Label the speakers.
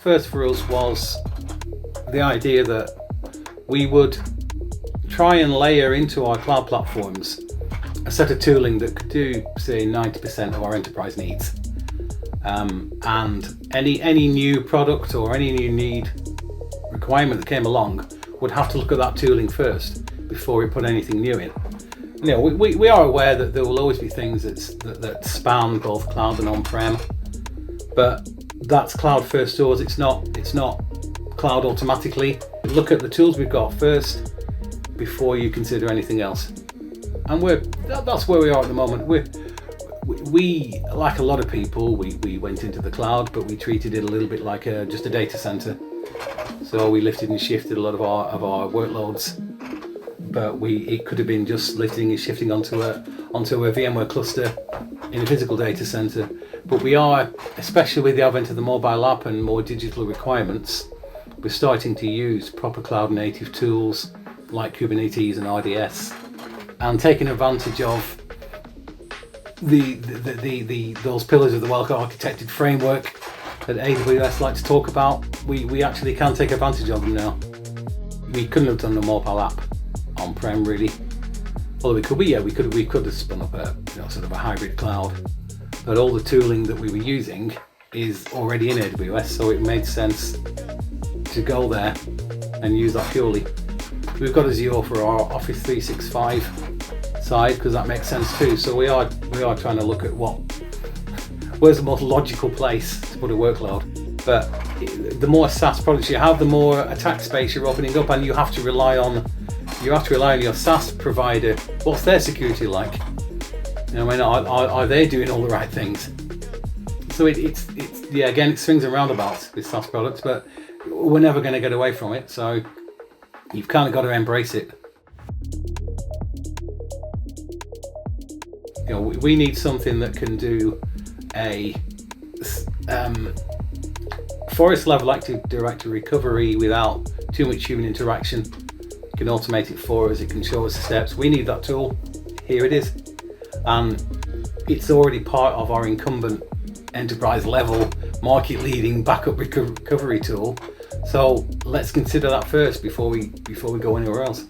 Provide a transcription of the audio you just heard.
Speaker 1: first for us was the idea that we would try and layer into our cloud platforms a set of tooling that could do, say, 90% of our enterprise needs. And any new product or any new need requirement that came along would have to look at that tooling first before we put anything new in. You know, we are aware that there will always be things that span both cloud and on-prem, but that's cloud first doors. It's not cloud automatically. Look at the tools we've got first before you consider anything else. And that's where we are at the moment. We like a lot of people, we went into the cloud, but we treated it a little bit like just a data center. So we lifted and shifted a lot of our workloads, but it could have been just lifting and shifting onto a VMware cluster in a physical data center. But we are, especially with the advent of the mobile app and more digital requirements, we're starting to use proper cloud native tools like Kubernetes and RDS, and taking advantage of those pillars of the well-architected framework that AWS like to talk about. We actually can take advantage of them now. We couldn't have done the mobile app on-prem really, although we could have spun up a sort of a hybrid cloud. But all the tooling that we were using is already in AWS, so it made sense to go there and use that purely. We've got Azure for our Office 365 side because that makes sense too. So we are trying to look at where's the most logical place to put a workload. But the more SaaS products you have, the more attack space you're opening up, and you have to rely on your SaaS provider. What's their security like? You know, I mean, are they doing all the right things? So it's again, it swings and roundabouts with SaaS products, but we're never going to get away from it. So you've kind of got to embrace it. You know, we need something that can do a forest level Active Directory recovery without too much human interaction. It can automate it for us, it can show us the steps. We need that tool. Here it is. And it's already part of our incumbent enterprise level market leading backup recovery tool. So let's consider that first before we go anywhere else.